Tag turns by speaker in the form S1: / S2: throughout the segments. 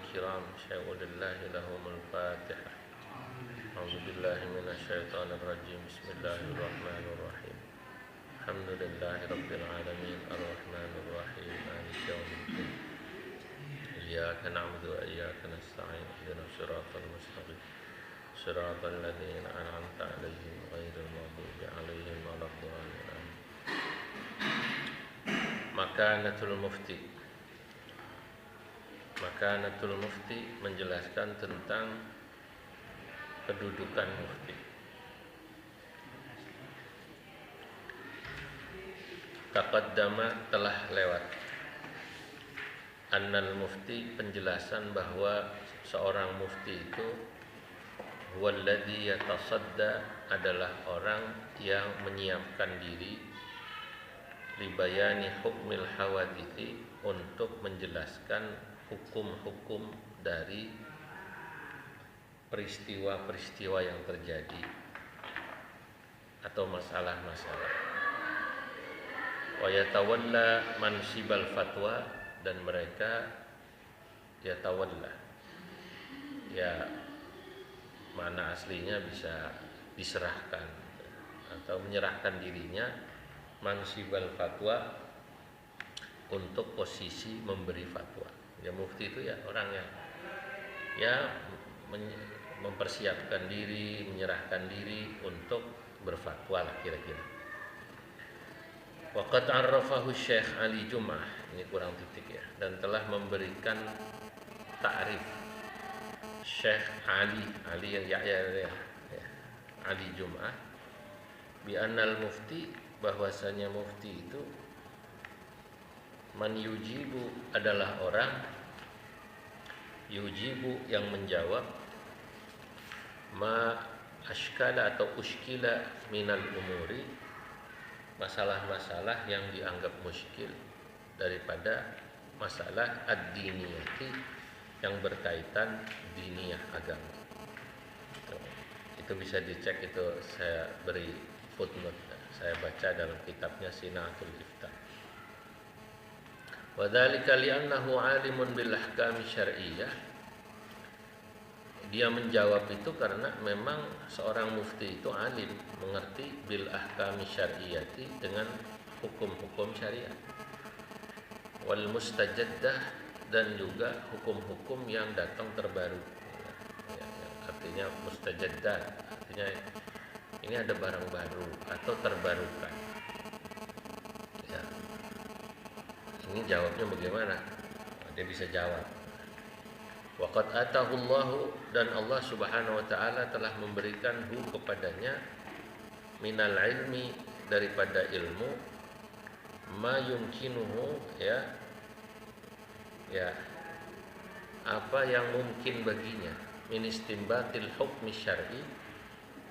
S1: الكرام شيء لله لهم الفاتحة. أعوذ بالله من الشيطان الرجيم. بسم الله الرحمن الرحيم. الحمد لله رب العالمين الرحمن الرحيم مالك يوم الدين. إياك نعبد وإياك نستعين اهدنا الصراط المستقيم صراط الذين أنعمت عليهم غير المغضوب عليهم ولا الضالين. Makanatul Mufti. Makanatul Mufti menjelaskan tentang kedudukan mufti. Taqaddama telah lewat. Annal mufti, penjelasan bahwa seorang mufti itu huwallazi yatasadda, adalah orang yang menyiapkan diri libayani hukmil hawadithi, untuk menjelaskan hukum-hukum dari peristiwa-peristiwa yang terjadi atau masalah-masalah. Wa yatawalla mansibal fatwa, dan mereka yatawalla, ya mana aslinya bisa diserahkan atau menyerahkan dirinya, mansibal fatwa, untuk posisi memberi fatwa. Ya mufti itu ya orang yang ya mempersiapkan diri, menyerahkan diri untuk berfatwa lah kira-kira. Waqad arrafahu Syekh Ali Jum'ah, ini kurang titik ya, dan telah memberikan ta'rif Syekh Ali Ali Jum'ah bi annal mufti, bahwasanya mufti itu man yujibu, adalah orang yujibu, yang menjawab ma ashkala atau ushkila minal umuri, masalah-masalah yang dianggap muskil daripada masalah ad-diniyati, yang berkaitan diniyah agama. Itu bisa dicek, itu saya beri footnote, saya baca dalam kitabnya Sinatul Iftah. Wa dzalika li'annahu 'alimun bil ahkam syar'iyyah. Dia menjawab itu karena memang seorang mufti itu alim, mengerti bil ahkam syar'iyyati, dengan hukum-hukum syariat. Wal mustajaddah, dan juga hukum-hukum yang datang terbaru. Artinya mustajaddah, artinya ini ada barang baru atau terbarukan. Ya. Ini jawabnya bagaimana? Dia bisa jawab. Waqad atahullahu, dan Allah Subhanahu wa taala telah memberikan kepadanya minal ilmi, daripada ilmu, ma yumkinuhu, ya apa yang mungkin baginya, min istinbatil hukmi syar'i,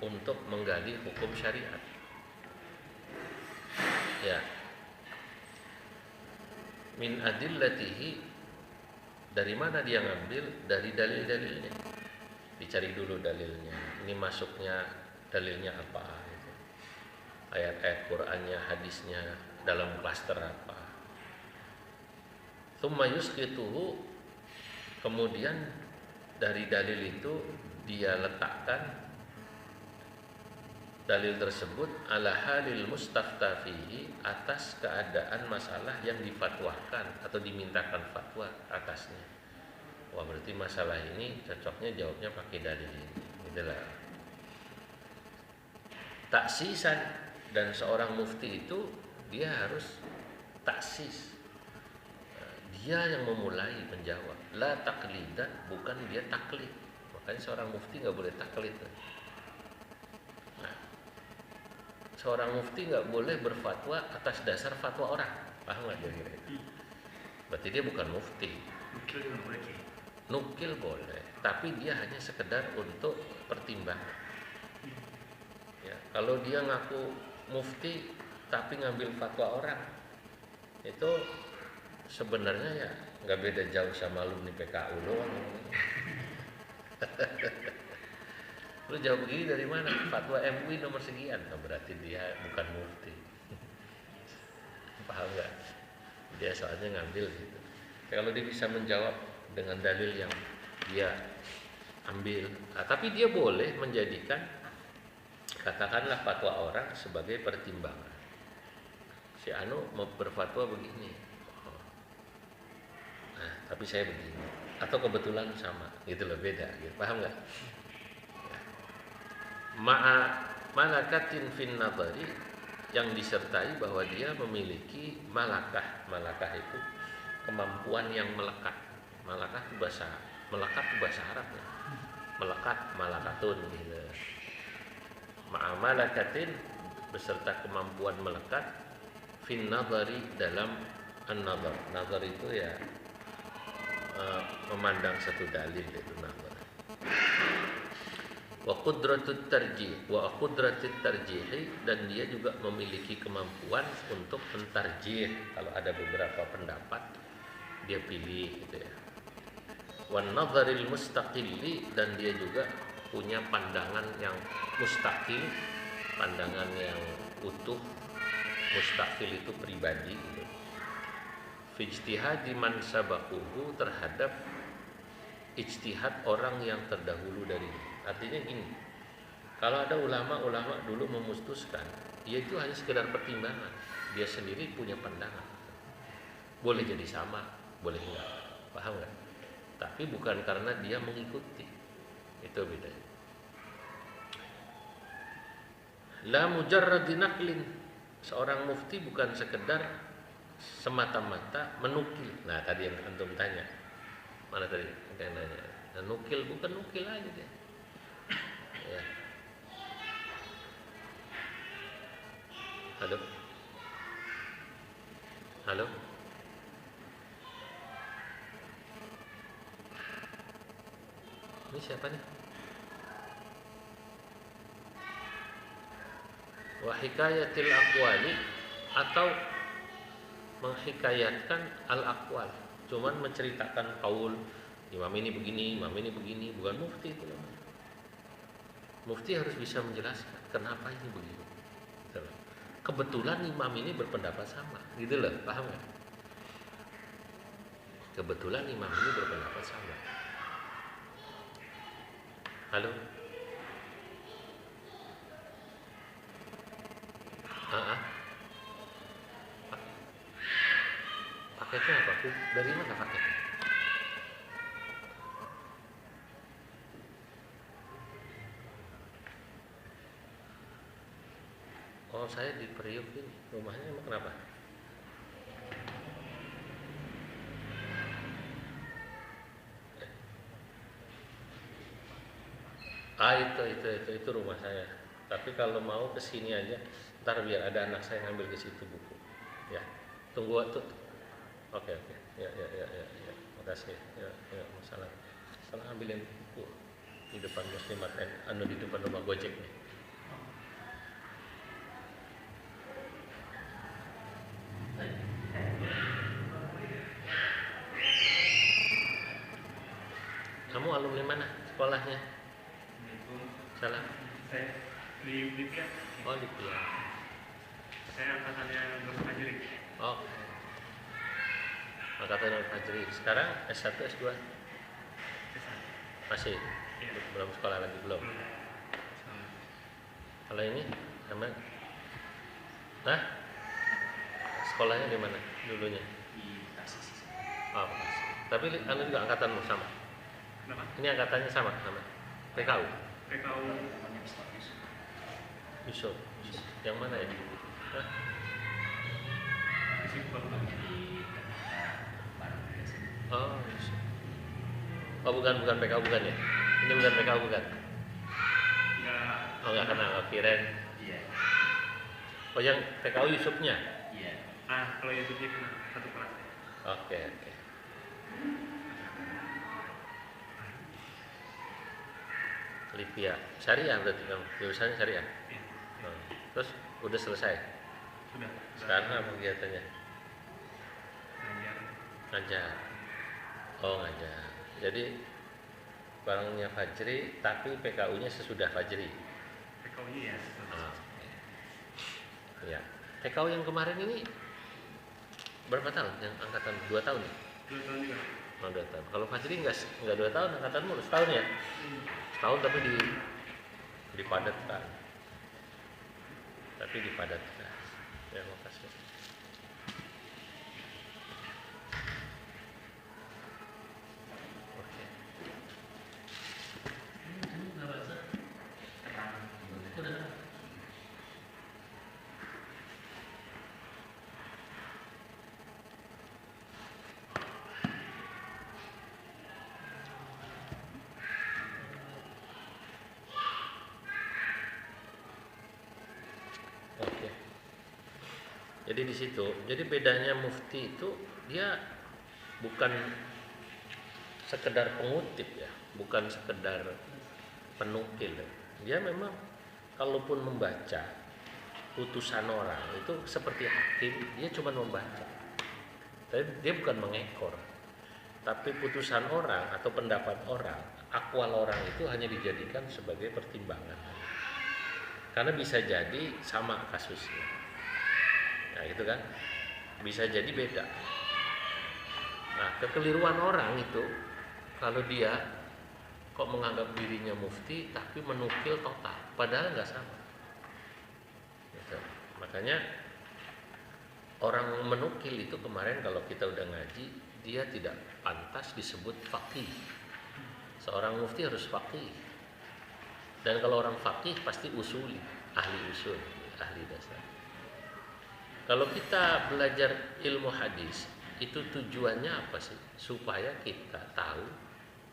S1: untuk menggali hukum syariat. Ya. Min adillatihi, dari mana dia ngambil? Dari dalil-dalilnya. Dicari dulu dalilnya. Ini masuknya dalilnya apa? Gitu. Ayat-ayat Qur'annya, hadisnya dalam klaster apa? Tsumma yusqituhu, kemudian dari dalil itu dia letakkan dalil tersebut ala halil mustafta fihi, atas keadaan masalah yang difatwakan atau dimintakan fatwa atasnya. Wah, berarti masalah ini cocoknya jawabnya pakai dalil ini. Itulah taksisan, dan seorang mufti itu dia harus taksis. Dia yang memulai menjawab. La taqlidan, bukan dia taklid. Makanya seorang mufti nggak boleh taklid. Seorang mufti nggak boleh berfatwa atas dasar fatwa orang, paham nggak kira-kira itu? Berarti dia bukan mufti. Nukil boleh, tapi dia hanya sekedar untuk pertimbangan. Ya, kalau dia ngaku mufti tapi ngambil fatwa orang, itu sebenarnya ya nggak beda jauh sama alumni PKU doang. Lu jawab begini dari mana? Fatwa MUI nomor sekian. Nah, berarti dia bukan mufti. Paham nggak? Dia soalnya ngambil gitu. Kalau dia bisa menjawab dengan dalil yang dia ambil. Nah, tapi dia boleh menjadikan katakanlah fatwa orang sebagai pertimbangan. Si Anu mau berfatwa begini, nah tapi saya begini, atau kebetulan sama, gitu loh, beda, gitu. Paham nggak? Ya. Malakatin fin nadari, yang disertai bahwa dia memiliki malakah. Malakah itu kemampuan yang melekat. Malakah itu melekat itu bahasa Arab ya. Melekat, malakatun gitu. Malakatin beserta kemampuan melekat fin nadari, dalam an-nadar. Nadar itu ya memandang satu dalil, itu nadar. Wa qudratut tarjih, wa qudratut tarjih, dan dia juga memiliki kemampuan untuk mentarjih. Kalau ada beberapa pendapat dia pilih gitu ya. Wan nadharil mustaqilli, dan dia juga punya pandangan yang mustaqil, pandangan yang utuh. Mustaqil itu pribadi gitu. Fi ijtihadi man sabaquhu, terhadap ijtihad orang yang terdahulu darinya. Artinya gini, kalau ada ulama-ulama dulu memutuskan, dia itu hanya sekedar pertimbangan, dia sendiri punya pandangan. Boleh jadi sama, boleh enggak, paham enggak? Tapi bukan karena dia mengikuti, itu bedanya. La mujarradi naqlin, seorang mufti bukan sekedar semata-mata menukil. Nah tadi yang antum tanya, mana tadi yang nanya, nah, nukil bukan nukil aja dia. Ya. Halo, halo. Ini siapa nih? Wa hikayatil aqwali, atau menghikayatkan al-aqwal, cuman menceritakan qaul imam ini begini, imam ini begini, bukan mufti itu namanya. Mufti harus bisa menjelaskan kenapa ini begini. Kebetulan imam ini berpendapat sama, gitu loh, paham nggak? Kebetulan imam ini berpendapat sama. Halo. Paketnya apa? Dari mana paketnya? Oh, saya di Priuk ini. Rumahnya emang kenapa? Itu rumah saya. Tapi kalau mau ke sini aja, ntar biar ada anak saya ngambil ke situ buku. Ya, tunggu waktu. Oke. Ya. Makasih. Ya, masalah ambilin buku di depan Muslimat, di depan rumah Gojek nih. Kamu alumni mana sekolahnya? Salah.
S2: Saya di Pia.
S1: Oh, di Pia.
S2: Saya angkatannya Al-Fajri.
S1: Oh. Angkatan Al-Fajri. Sekarang S1, S2? Masih?
S2: Ya.
S1: Belum sekolah lagi, belum? Kalau ini sama? Nah? Sekolahnya di mana dulunya?
S2: Di Tasik.
S1: Oh, tapi anu juga angkatanmu sama?
S2: Kenapa?
S1: Ini angkatannya sama? PKU?
S2: PKU
S1: Yusuf. Yang mana ya? Hah?
S2: di situ baru
S1: Oh, Yusuf. Oh, bukan PKU, bukan ya? Ini bukan PKU, bukan?
S2: enggak.
S1: Oh, enggak kenal. Oh, kirain.
S2: Iya.
S1: Oh, yang PKU Yusufnya?
S2: Iya. Kalau YouTube-nya kena satu kelas.
S1: Oke. Lipia. Syariah berarti kamu. Jurusannya syariah?
S2: Iya.
S1: Oh. Terus udah selesai?
S2: Sudah.
S1: Sekarang apa kegiatannya? Ngajar. Oh, ngajar. Jadi barangnya Fajri, tapi PKU-nya sesudah Fajri.
S2: PKU-nya ya.
S1: Oh, ya. PKU yang kemarin ini berapa tahun? Yang angkatan 2 tahun ya?
S2: 2 tahun juga.
S1: Oh, 2 tahun. Kalau Fajri nggak 2 tahun, angkatanmu setahun ya? Setahun tapi dipadatkan. Tapi dipadatkan. Ya, makasih. Oke. Oke. Jadi di situ, jadi bedanya mufti itu dia bukan sekedar pengutip ya, bukan sekedar penukil. Dia memang kalaupun membaca putusan orang itu seperti hakim, dia cuma membaca. Tapi dia bukan mengekor. Tapi putusan orang atau pendapat orang, akwal orang itu hanya dijadikan sebagai pertimbangan. Karena bisa jadi sama kasusnya. Nah, itu kan bisa jadi beda. Nah, kekeliruan orang itu kalau dia kok menganggap dirinya mufti tapi menukil total, padahal nggak sama. Gitu. Makanya orang menukil itu kemarin kalau kita udah ngaji, dia tidak pantas disebut faqih. Seorang mufti harus faqih. Dan kalau orang faqih pasti usuli, ahli usul, ahli dasar. Kalau kita belajar ilmu hadis, itu tujuannya apa sih? Supaya kita tahu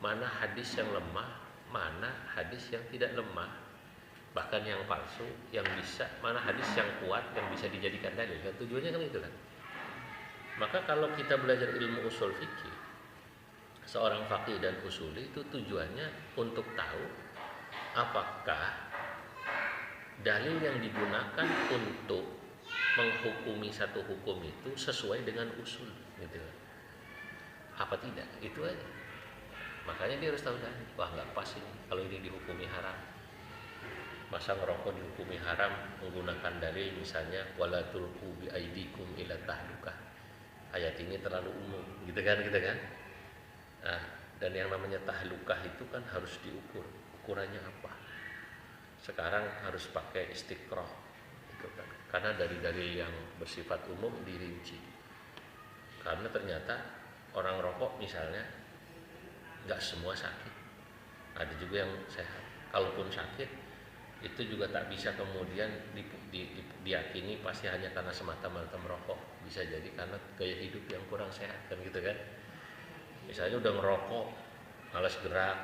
S1: mana hadis yang lemah, mana hadis yang tidak lemah, bahkan yang palsu, yang bisa, mana hadis yang kuat, yang bisa dijadikan dalil. Kan tujuannya kan itu kan. Maka kalau kita belajar ilmu usul fikih, seorang faqih dan usuli itu tujuannya untuk tahu apakah dalil yang digunakan untuk menghukumi satu hukum itu sesuai dengan usul, gitu. Apa tidak? Itu aja. Makanya dia harus tahu dalil. Wah, nggak pas ini kalau ini dihukumi haram. Masa ngerokok dihukumi haram menggunakan dalil misalnya wala tulqu bi aidikum ila tahlukah. Ayat ini terlalu umum, gitu kan? Nah, dan yang namanya tahlukah itu kan harus diukur. Ukurannya apa? Sekarang harus pakai istiqroh, gitu kan? Karena dari dalil yang bersifat umum dirinci. Karena ternyata orang rokok misalnya nggak semua sakit, ada juga yang sehat. Kalaupun sakit, itu juga tak bisa kemudian diyakini pasti hanya karena semata-mata merokok. Bisa jadi karena gaya hidup yang kurang sehat, kan gitu kan. Misalnya udah ngerokok, malas gerak,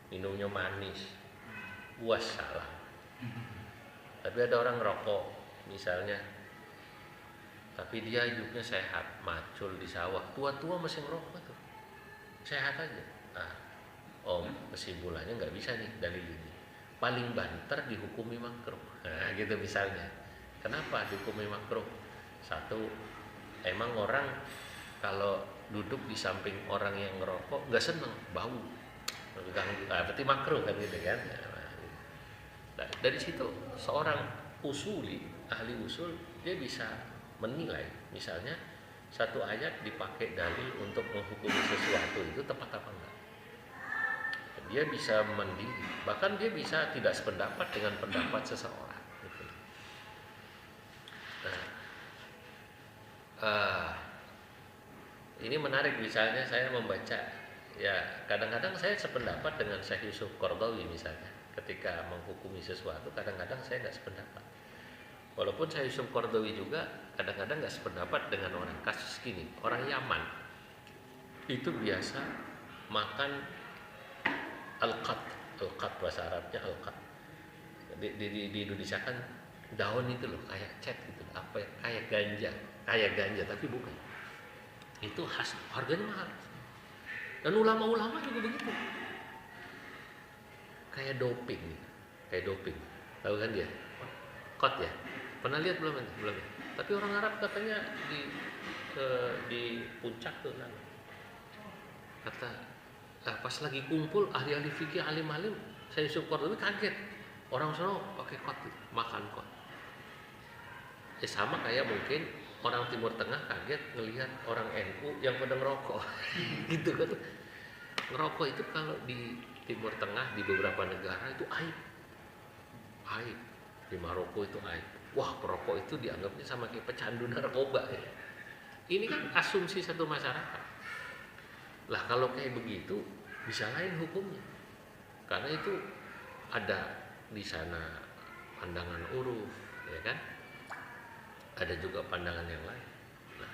S1: minumnya manis, puas, salah. Tapi ada orang ngerokok misalnya, tapi dia hidupnya sehat, macul di sawah, tua-tua masih ngerokok tuh, sehat aja. Nah, kesimpulannya nggak bisa nih dalil ini. Paling banter dihukumi makruh. Nah, gitu misalnya. Kenapa dihukumi makruh? Satu, emang orang kalau duduk di samping orang yang ngerokok nggak seneng, bau, ganggu. Nah, berarti makruh kan gitu kan. Nah, dari situ seorang usuli, ahli usul, dia bisa menilai misalnya satu ayat dipakai dalil untuk menghukumi sesuatu itu tepat apa enggak. Dia bisa mendiri, bahkan dia bisa tidak sependapat dengan pendapat seseorang. Gitu. Nah, ini menarik, misalnya saya membaca, ya kadang-kadang saya sependapat dengan Syekh Yusuf Qaradawi misalnya, ketika menghukumi sesuatu kadang-kadang saya nggak sependapat. Walaupun Syekh Yusuf Qaradawi juga kadang-kadang nggak sependapat dengan orang. Kasus gini, orang Yaman itu biasa makan al-qat bahasa Arabnya al-qat. Di Indonesia kan daun itu loh kayak cet gitu, apa ya, kayak ganja tapi bukan. Itu khas, harganya mahal. Dan ulama-ulama juga begitu. Kayak doping. Tahu kan dia? Qat ya. Pernah lihat belum? Belum. Tapi orang Arab katanya di puncak tuh kata pas lagi kumpul ahli-ahli fikih, alim-alim, saya Yusuf Qaradawi kaget. Orang sana pakai kot, makan kot. Ya sama kayak mungkin orang Timur Tengah kaget ngelihat orang NU yang pada ngerokok. Gitu kan. Ngerokok itu kalau di Timur Tengah di beberapa negara itu aib. Aib. Di Maroko itu aib. Wah, perokok itu dianggapnya sama kayak pecandu narkoba ya. Ini kan asumsi satu masyarakat. Lah kalau kayak begitu bisa lain hukumnya. Karena itu ada di sana pandangan uruf, ya kan? Ada juga pandangan yang lain. Nah,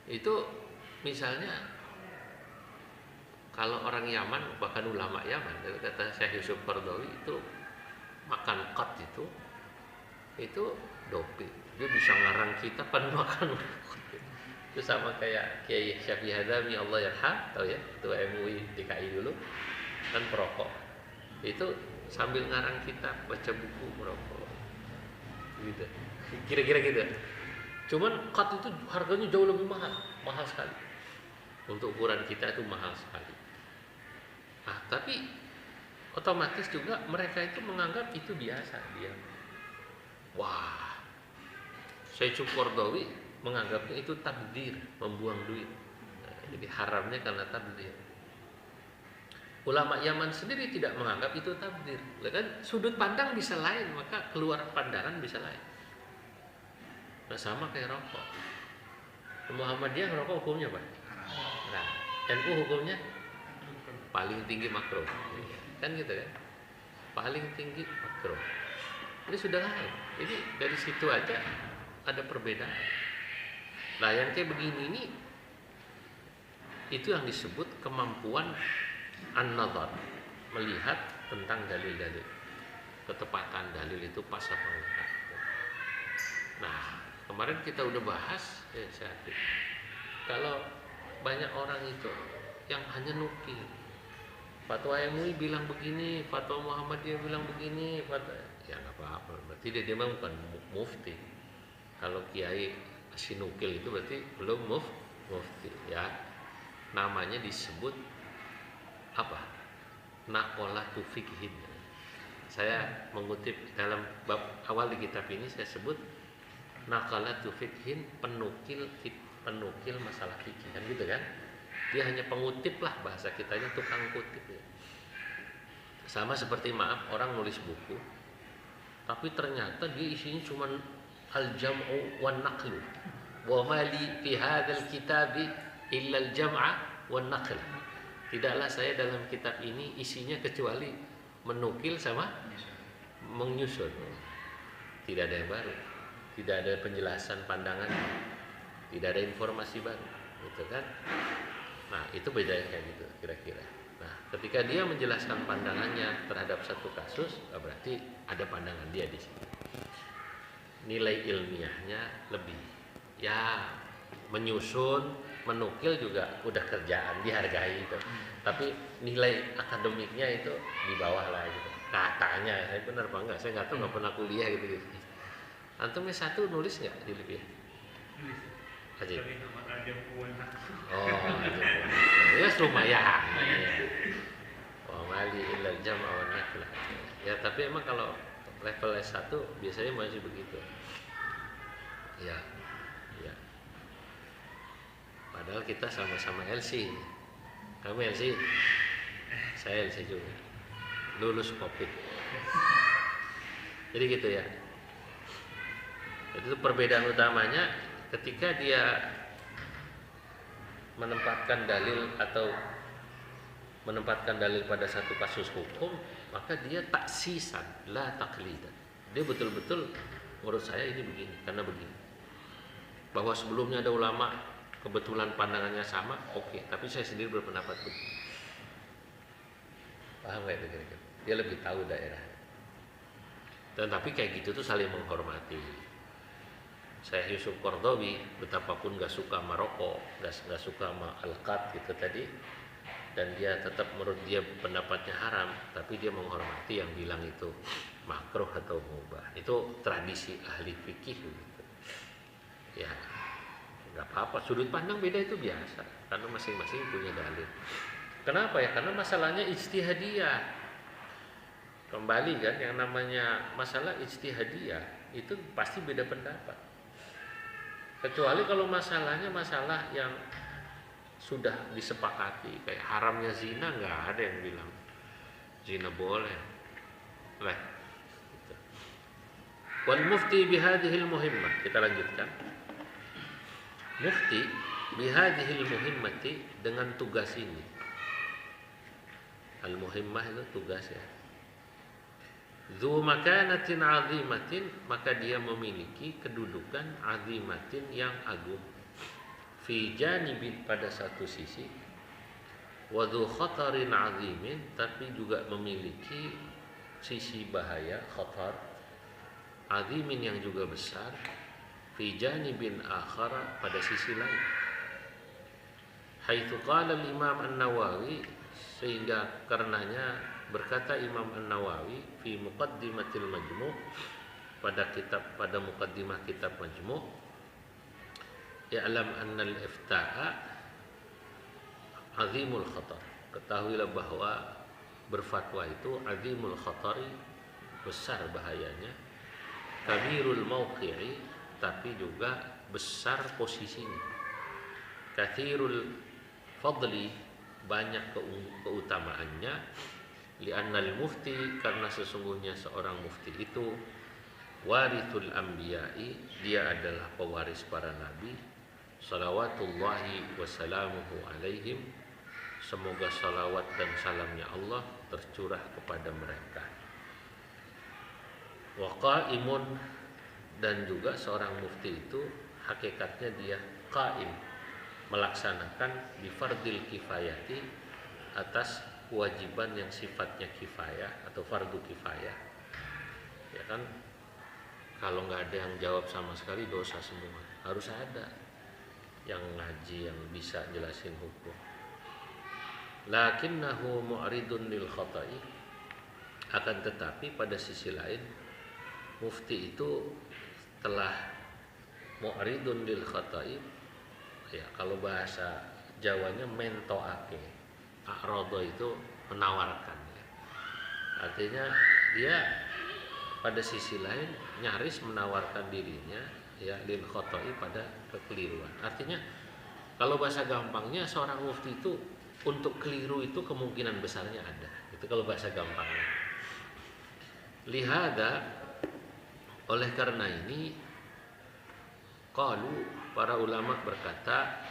S1: itu misalnya kalau orang Yaman, bahkan ulama Yaman, kata Syekh Yusuf Qaradawi itu makan qat itu doping. Dia bisa ngarang kitab kan makan. Itu sama kayak Kiai Syafi'i Hadzami Allah yarham, tahu ya? Itu MUI DKI dulu kan perokok. Itu sambil ngarang kitab, baca buku, merokok. Gitu. Kira-kira gitu. Cuman qat itu harganya jauh lebih mahal sekali. Untuk ukuran kita itu mahal sekali. Nah, tapi otomatis juga mereka itu menganggap itu biasa dia. Wah, Syekh Qaradawi menganggapnya itu tabdzir, membuang duit. Nah, jadi haramnya karena tabdzir. Ulama Yaman sendiri tidak menganggap itu tabdzir. Kan sudut pandang bisa lain, maka keluar pandangan bisa lain. Nah, sama kayak rokok. Muhammadiyah ngerokok hukumnya apa? Nah, NU hukumnya paling tinggi makruh. Kan gitu kan? Paling tinggi makruh. Ini sudah lain. Ini dari situ aja ada perbedaan. Nah, yang kayak begini ini itu yang disebut kemampuan an-nazar, melihat tentang dalil-dalil. Ketepatan dalil itu pas apa enggak. Nah, kemarin kita udah bahas kalau banyak orang itu yang hanya nukil. Fatwa MUI bilang begini, fatwa Muhammadiyah bilang begini, ya nggak apa-apa. Berarti dia memang bukan mufti. Kalau kiai si nukil itu berarti belum mufti, ya. Namanya disebut apa? Naqalatu fiqhin. Saya mengutip dalam bab awal di kitab ini, saya sebut naqalatu fiqhin, penukil masalah fikih, kan gitu kan? Dia hanya pengutip lah, bahasa kitanya tukang kutip ya. Sama seperti orang nulis buku, tapi ternyata dia isinya cuma al-jam'u wan naqlu. Wa ma li fi hadzal kitabi illa al-jam'a wan naql. Tidaklah saya dalam kitab ini isinya kecuali menukil sama menyusun. Tidak ada yang baru, tidak ada penjelasan pandangan, tidak ada informasi baru, gitu kan? Nah, itu bedanya kayak gitu kira-kira. Nah, ketika dia menjelaskan pandangannya terhadap satu kasus, berarti ada pandangan dia di sini. Nilai ilmiahnya lebih. Ya, menyusun, menukil juga udah kerjaan, dihargai itu. Tapi nilai akademiknya itu di bawah lah gitu. Katanya, saya benar apa enggak? Saya nggak tahu, nggak pernah kuliah gitu. Antum S1 nulis nggak di LIPI?
S2: Nulis.
S1: Aja.
S2: Oh,
S1: ya lumayan. Wa mali illal jam'a wan naql. Ya, tapi emang kalau level S1 biasanya masih begitu. Ya. Ya. Padahal kita sama-sama LC. Kamu LC? Saya LC juga. Lulus Kopik. Jadi gitu ya. Itu perbedaan utamanya ketika dia menempatkan dalil atau menempatkan dalil pada satu kasus hukum, maka dia taksisan, la taqlidan. Dia betul-betul menurut saya ini begini, karena begini. Bahwa sebelumnya ada ulama kebetulan pandangannya sama, oke, tapi saya sendiri berpendapat begini. Paham nggak itu kira-kira? Dia lebih tahu daerah. Dan tapi kayak gitu tuh saling menghormati. Saya Yusuf Qaradawi betapapun gak suka Maroko, gak suka sama Al-Qat gitu tadi, dan dia tetap menurut dia pendapatnya haram, tapi dia menghormati yang bilang itu makruh atau mubah. Itu tradisi ahli fikih gitu. Ya, nggak apa-apa. Sudut pandang beda itu biasa, karena masing-masing punya dalil. Kenapa ya? Karena masalahnya ijtihadiyah. Kembali kan, yang namanya masalah ijtihadiyah itu pasti beda pendapat. Kecuali kalau masalahnya masalah yang sudah disepakati, kayak haramnya zina, nggak ada yang bilang zina boleh. Lah. Gitu. Wal mufti bihadhil muhimmah, kita lanjutkan. Mufti bihadhil muhimmati, dengan tugas ini. Al muhimmah itu tugas ya. Dzu makanatin azimatin, maka dia memiliki kedudukan azimatin yang agung. Fi janibin, pada satu sisi. Wa dzu khatarin azimin, tapi juga memiliki sisi bahaya, khatar azimin yang juga besar. Fi janibin akhara, pada sisi lain. Haitsu qala al-Imam An-Nawawi, sehingga karenanya berkata Imam An-Nawawi fi muqaddimatil majmu', pada muqaddimah kitab Majmu', i'lam anna al-ifta'a azimul khatar, ketahuilah bahwa berfatwa itu azimul khatari, besar bahayanya, kabirul mauqi'i, tapi juga besar posisinya, kathirul fadli, banyak keutamaannya, li'annal mufti, karena sesungguhnya seorang mufti itu warithul anbiya'i, dia adalah pewaris para nabi, salawatullahi wassalamuhu alaihim, semoga salawat dan salamnya Allah tercurah kepada mereka. Wa qa'imun, dan juga seorang mufti itu hakikatnya dia qaim, melaksanakan bifardil kifayati, atas kewajiban yang sifatnya kifayah atau fardu kifayah. Ya kan, kalau nggak ada yang jawab sama sekali dosa semua. Harus ada yang ngaji, yang bisa jelasin hukum. Lakinnahu mu'ridun lil khata'i, akan tetapi pada sisi lain mufti itu telah mu'ridun lil khata'i, ya kalau bahasa Jawanya mentoake. A'rada itu menawarkan ya. Artinya dia pada sisi lain nyaris menawarkan dirinya ya lil khata'i, pada kekeliruan. Artinya kalau bahasa gampangnya seorang mufti itu untuk keliru itu kemungkinan besarnya ada. Itu kalau bahasa gampangnya. Lihada, oleh karena ini, qalu, para ulama berkata,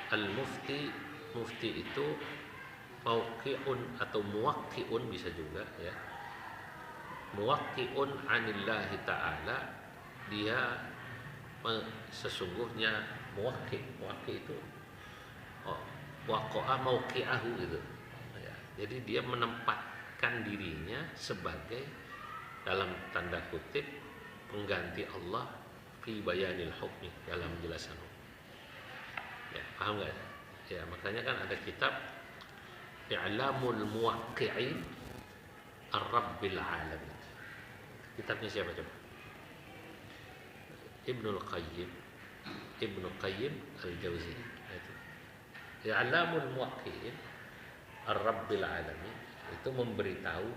S1: al-mufti, mufti itu mauqi'un atau muwaqqi'un, bisa juga ya. Muwaqqi'un anillahi ta'ala, dia sesungguhnya muwaqqi itu waqa'a mauqi'ahu gitu ya. Jadi dia menempatkan dirinya sebagai, dalam tanda kutip, pengganti Allah fi bayanil hukmi, dalam penjelasan hukum. Ya, paham enggak? Ya, makanya kan ada kitab I'lamul Muwaqqi'in Ar-Rabbil Alamin. Kitabnya siapa coba? Ibnul Qayyim Al-Jauziyah. Itu I'lamul Muwaqqi'in Ar-Rabbil Alamin, itu memberitahu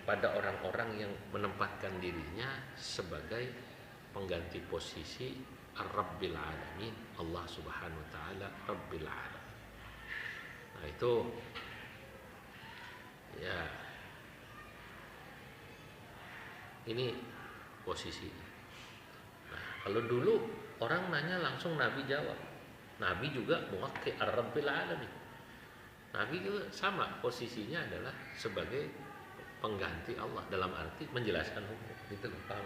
S1: pada orang-orang yang menempatkan dirinya sebagai pengganti posisi Ar-Rabbil Alamin, Allah Subhanahu wa taala Rabbil Alamin. Nah, itu ya, ini posisi. Nah, kalau dulu orang nanya langsung Nabi jawab. Nabi juga muwaqqi' Ar-Rabbil Alamin. Nabi juga sama, posisinya adalah sebagai pengganti Allah, dalam arti menjelaskan hukum. Itu paham.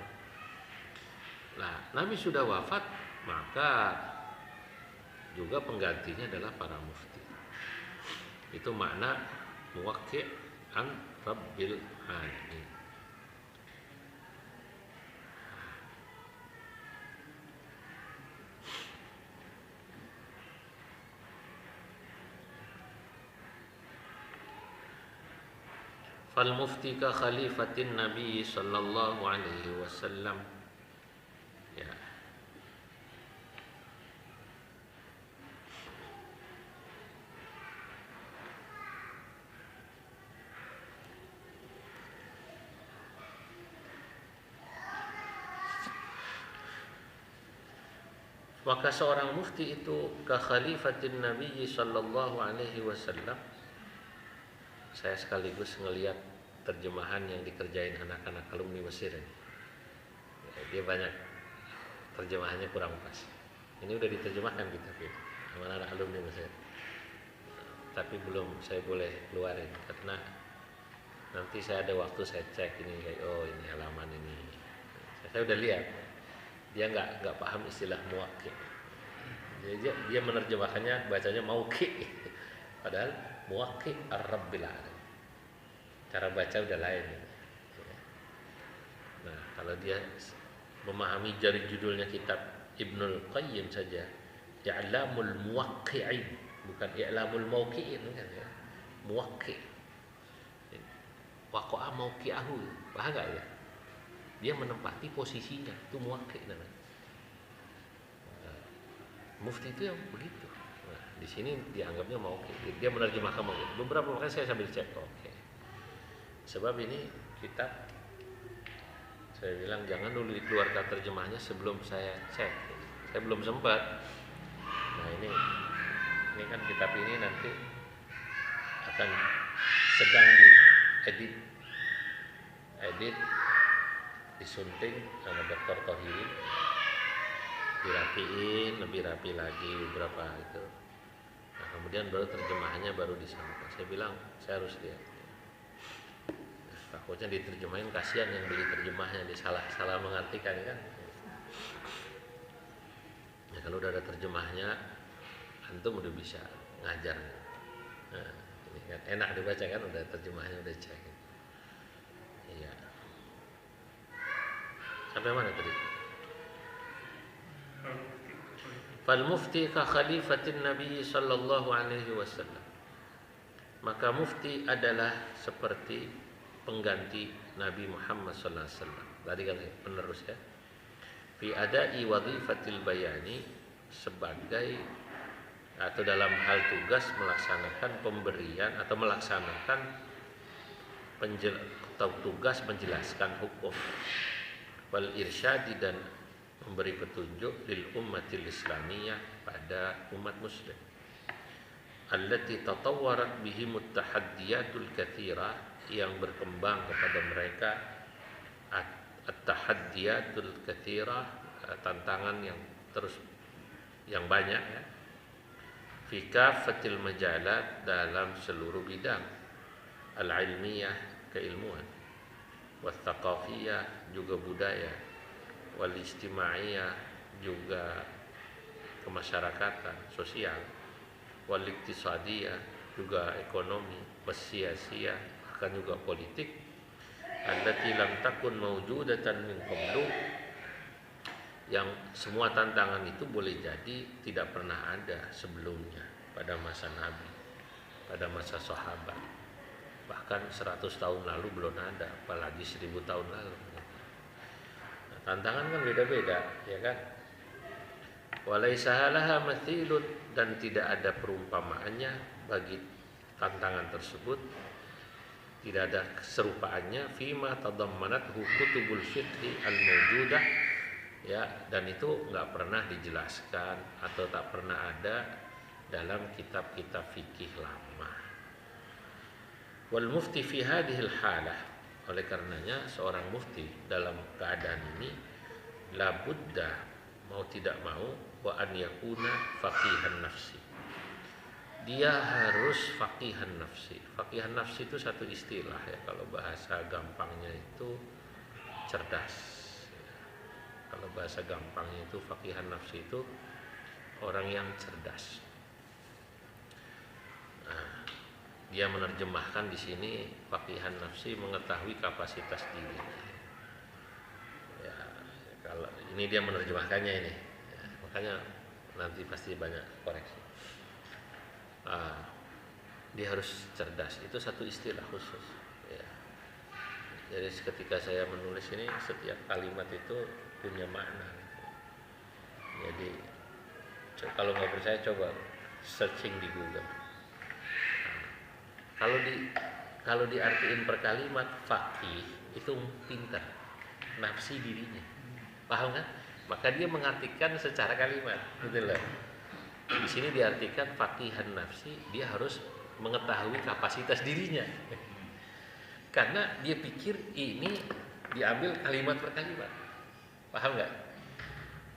S1: Nah, Nabi sudah wafat, maka juga penggantinya adalah para mufti. Itu makna muwaqqi' an Rabbil Alamin. Fal mufti ka khalifatin Nabi sallallahu alaihi wasallam. Ya. Maka seorang mufti itu ka khalifatin Nabi sallallahu alaihi wasallam. Saya sekaligus ngelihat terjemahan yang dikerjain anak-anak alumni Mesir ini. Dia banyak terjemahannya kurang pas. Ini udah diterjemahkan kitab ini sama anak alumni Mesir. Tapi belum saya boleh keluarin karena nanti saya ada waktu saya cek ini kayak oh ini halaman ini. Saya udah lihat dia nggak paham istilah muwakki. Dia menerjemahkannya bacanya mauki. Padahal muwakki ar-rabbil alamin. Cara baca udah lain. Nah, kalau dia memahami dari judulnya kitab Ibnul Qayyim saja, I'lamul Muwaqqi'in, bukan I'lamul Mauqi'in kan ya. Muwaqqi'. Waqa'a mauqi'ahu. Paham enggak ya? Dia menempati posisinya, itu muwaqqi' namanya. Mufti itu yang begitu. Nah, di sini dianggapnya mauqi'. Dia menerjemahkan mauqi'. Beberapa kali saya sambil cek, oke. Sebab ini kitab saya bilang jangan dulu dikeluarkan terjemahnya sebelum saya cek. Saya belum sempat. Nah ini kan kitab ini nanti akan sedang diedit, disunting sama Dr. Tohiri, dirapiin, lebih rapi lagi beberapa itu. Nah, kemudian baru terjemahannya baru disampaikan. Saya bilang saya harus lihat. Takutnya diterjemahin kasihan yang beli terjemahnya salah mengartikan kan. Ya kalau udah ada terjemahnya antum udah bisa ngajar. Nah, ini kan enak dibaca kan udah terjemahnya udah cek. Iya. Sampai mana tadi? Fal mufti ka khalifatin Nabi sallallahu alaihi wasallam. Maka mufti adalah seperti pengganti Nabi Muhammad sallallahu alaihi wasallam. Tadi kan penerus ya. Fi adai wadhifatil bayani, sebagai atau dalam hal tugas melaksanakan pemberian atau melaksanakan tugas menjelaskan hukum, wal irsyadi, dan memberi petunjuk lil ummatil islamiyah, pada umat muslim, allati tatawwarat bihim at-tahaddiyatul katsira, yang berkembang kepada mereka at-tahaddiyatul katsira, tantangan yang terus yang banyak ya, fi kafatil majalat, dalam seluruh bidang, al-ilmiyah, keilmuan, wa tsaqafiyah, juga budaya, wal ijtimaiyah, juga kemasyarakatan, sosial, wal iktisadiyah, juga ekonomi, wasiyasiyah, bahkan juga politik, allati lam takun mawjudatan min qablu, yang semua tantangan itu boleh jadi tidak pernah ada sebelumnya pada masa Nabi, pada masa sahabat, bahkan 100 tahun lalu belum ada, apalagi 1000 tahun lalu. Nah, tantangan kan beda-beda, ya kan? Walaisa laha mathilun, dan tidak ada perumpamaannya bagi tantangan tersebut, tidak ada keserupaannya, fima tadammanathu kutubul fiqhi al-mawjudah, ya, dan itu nggak pernah dijelaskan atau tak pernah ada dalam kitab-kitab fikih lama. Wal mufti fi hadhil halah, oleh karenanya seorang mufti dalam keadaan ini labudda, mau tidak mau, wa an yakuna faqihan nafsi, dia harus faqihan nafsi. Faqihan nafsi itu satu istilah ya, kalau bahasa gampangnya itu cerdas. Kalau bahasa gampangnya itu faqihan nafsi itu orang yang cerdas. Nah, dia menerjemahkan di sini faqihan nafsi, mengetahui kapasitas diri. Ya, kalau ini dia menerjemahkannya ini, ya, makanya nanti pasti banyak koreksi. Dia harus cerdas, itu satu istilah khusus. Ya. Jadi ketika saya menulis ini, setiap kalimat itu punya makna. Jadi kalau nggak percaya coba searching di Google. Kalau diartiin per kalimat, faqih itu pintar, nafsi dirinya, paham kan? maka dia mengartikan secara kalimat, gitu loh. Di sini diartikan faqihan nafsi, dia harus mengetahui kapasitas dirinya. Karena dia pikir ini diambil kalimat per kalimat. Paham nggak?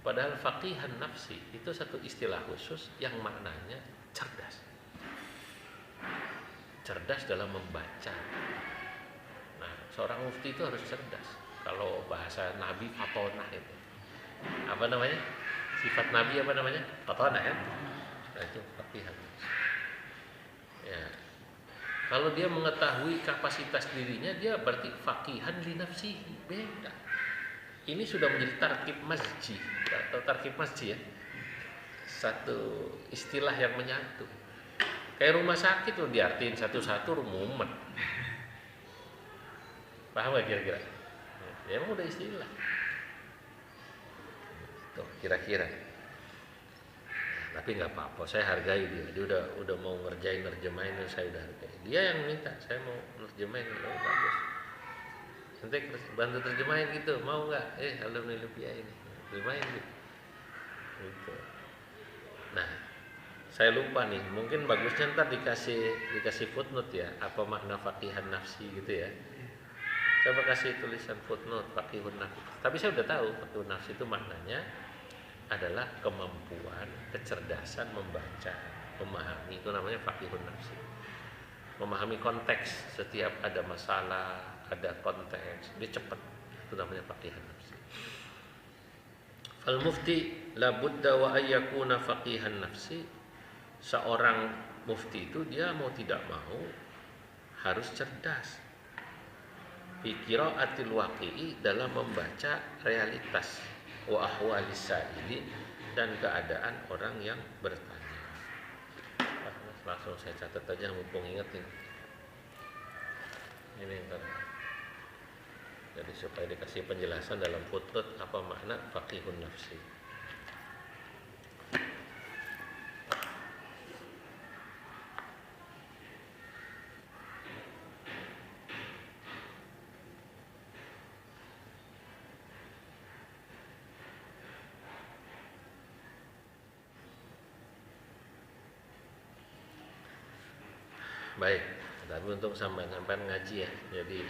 S1: Padahal faqihan nafsi itu satu istilah khusus yang maknanya cerdas. Cerdas dalam membaca. Nah, seorang mufti itu harus cerdas. Kalau bahasa Nabi fatonah itu. Apa namanya? Sifat Nabi apa namanya? Fatonah ya. Nah, itu faqihan. Ya. Kalau dia mengetahui kapasitas dirinya, dia berarti faqihan li nafsihi. Beda. Ini sudah menjadi tarkib masjid atau tarkib masjid ya. Satu istilah yang menyatu. Kayak rumah sakit loh, diartiin satu-satu mumet. Paham gak kira-kira? Ya emang udah istilah. Tuh kira-kira. Tapi nggak apa-apa, saya hargai dia. Dia udah mau nerjemahin, saya udah hargai. Dia yang minta, saya mau nerjemahin, oh, bagus. Nanti bantu terjemahin gitu, mau nggak? Alhamdulillah ini, terjemahin gitu. Nah, saya lupa nih, mungkin bagusnya ntar dikasih footnote ya, apa makna faqihan nafsi gitu ya. Coba kasih tulisan footnote faqihun nafsi. Tapi saya udah tahu faqihun nafsi itu maknanya adalah kemampuan, kecerdasan membaca, memahami, itu namanya faqihun nafsi. Memahami konteks, setiap ada masalah, ada konteks, dia cepat, itu namanya faqihun nafsi. Fal mufti la budda wa ayyakuna faqihan nafsi. Seorang mufti itu dia mau tidak mau harus cerdas. Fi qiraatil waqi'i, dalam membaca realitas wa ahwalis sa'ili, dan keadaan orang yang bertanya. Langsung saya catat aja mumpung ingetin. Ini entar. Jadi supaya dikasih penjelasan dalam footnote apa makna faqihun nafsi. Baik, tapi untuk sampai ngaji ya, jadi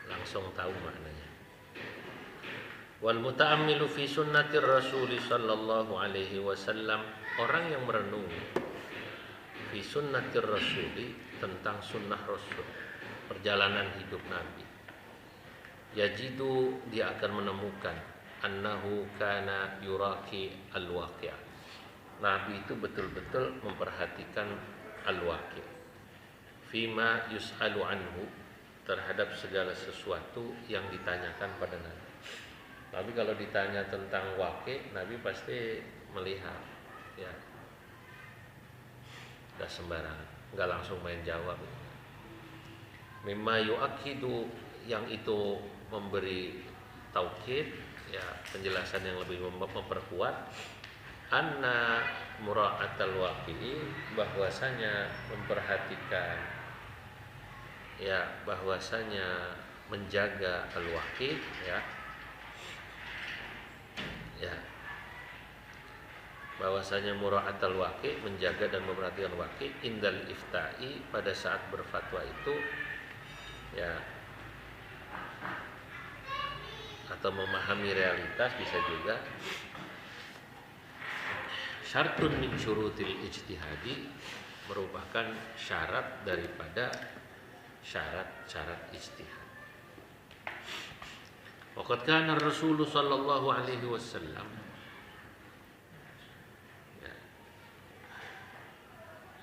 S1: langsung tahu maknanya. Wal muta'ammilu fi sunnatir Rasul sallallahu alaihi wasallam, orang yang merenungi fi sunnatir Rasul, tentang sunnah Rasul, perjalanan hidup Nabi. Yajidu, dia akan menemukan annahu kana yuraki al-waqi'. Nabi itu betul-betul memperhatikan al-waqi'. Fima yus'alu anhu, terhadap segala sesuatu yang ditanyakan pada Nabi. Tapi kalau ditanya tentang waqi', Nabi pasti melihat, ya, nggak sembarangan, nggak langsung main jawab. Mimma yu'akhidu, yang itu memberi taukid, ya, penjelasan yang lebih memperkuat, anna mura'atal waqi'i, bahwasanya memperhatikan, ya, bahwasanya menjaga al-waqi', ya, bahwasanya mura'atul waqi', menjaga dan memperhatikan waqi', indal ifta'i, pada saat berfatwa itu, ya, atau memahami realitas, bisa juga syartun min syurutil ijtihadi, merupakan syarat daripada syarat-syarat ijtihad. Waqad kana Rasulullah sallallahu alaihi wasallam,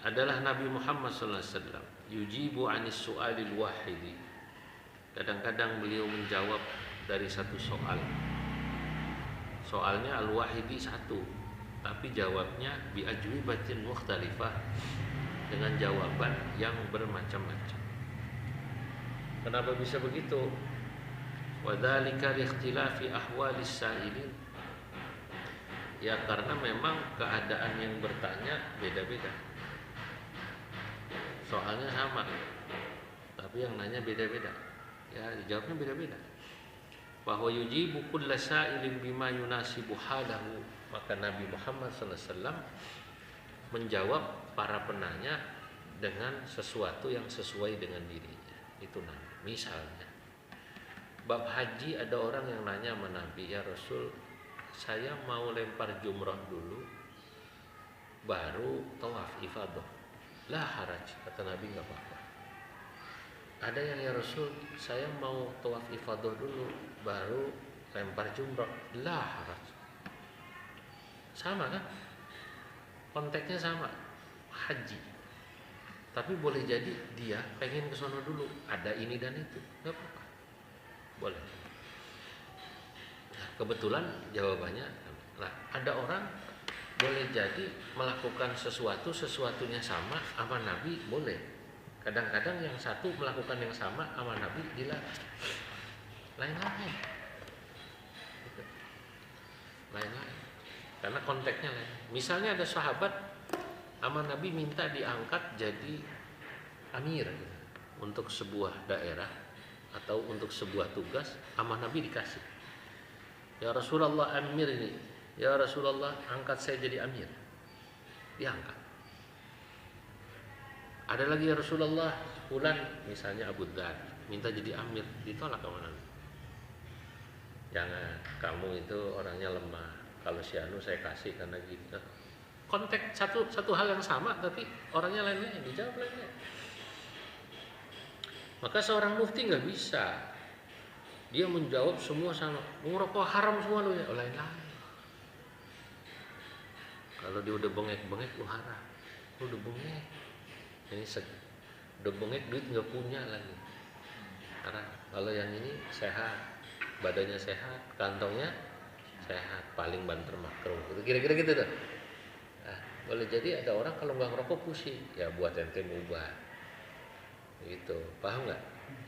S1: adalah Nabi Muhammad sallallahu alaihi wasallam, yujibu anis su'alil wahidi, kadang-kadang beliau menjawab dari satu soal. Soalnya al-wahidi satu, tapi jawabnya bi ajwibatin mukhtalifah, dengan jawaban yang bermacam-macam. Kenapa bisa begitu? Wadzalika liikhtilafi ahwalis sa'ilin, ya karena memang keadaan yang bertanya beda-beda. Soalnya sama, tapi yang nanya beda-beda, ya dijawabnya beda-beda. bahwa yujibu kulla sa'ilin bima yunasibu halahu, maka Nabi Muhammad SAW menjawab para penanya dengan sesuatu yang sesuai dengan dirinya. Itu Nabi. Misalnya bab haji, ada orang yang nanya sama Nabi, ya Rasul, saya mau lempar jumrah dulu baru tawaf ifadah. La haraj, kata Nabi, nggak apa-apa. Ada yang, ya Rasul, saya mau tawaf ifadah dulu baru lempar jumrah. La haraj. Sama kan? Konteksnya sama, haji. Tapi boleh jadi dia pengen ke sono dulu, ada ini dan itu, nggak apa-apa, boleh. Nah, kebetulan jawabannya, nah, ada orang boleh jadi melakukan sesuatunya sama Nabi, boleh. Kadang-kadang yang satu melakukan yang sama Nabi dilarang. Lain-lain. Gitu. Lain-lain. Karena konteksnya lain. Misalnya ada sahabat Nabi minta diangkat jadi amir gitu, untuk sebuah daerah atau untuk sebuah tugas, Nabi dikasih. Ya Rasulullah, amir ini. Ya Rasulullah, angkat saya jadi amir. Diangkat. Ada lagi, ya Rasulullah, fulan misalnya Abu Dhar minta jadi amir, ditolak sama Nabi. Jangan, kamu itu orangnya lemah. Kalau si Anu saya kasih karena gitu. Konteks satu hal yang sama tapi orangnya lain-lain, dijawab lain-lain. Maka seorang mufti nggak bisa dia menjawab semua sama. Ngerokok haram semua lu ya, lain-lain. Kalau dia udah bengek-bengek, lu haram. Lu udah bengek. Ini udah bengek, duit nggak punya lagi. Haram. Kalau yang ini sehat, badannya sehat, kantongnya sehat, paling banter makruh. Kira-kira gitu tuh. Nah, boleh jadi ada orang kalau nggak ngerokok pusing, ya buat ente mubah. Gitu, paham nggak?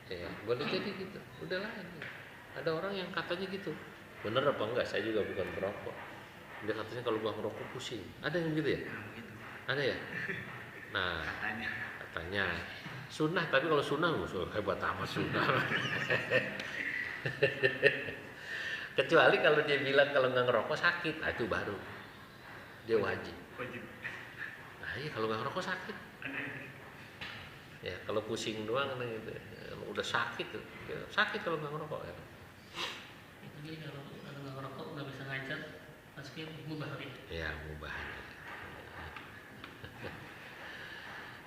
S1: Ya, boleh jadi gitu. Udah lah. Ada orang yang katanya gitu. Bener apa enggak? Saya juga bukan perokok. Dia katanya kalau gua ngerokok pusing. Ada yang gitu ya? Ada ya? Nah, katanya sunnah, tapi kalau sunnah hebat amat sunnah. Kecuali kalau dia bilang kalau nggak ngerokok sakit, nah itu baru dia wajib. Nah iya, kalau nggak ngerokok sakit. Ya kalau pusing doang gitu, udah sakit tuh. Ya, sakit kalau nggak ngerokok ya.
S3: Itu dia kalau nggak ngerokok nggak bisa ngajar, pasti mubah ya.
S1: Ya mubah.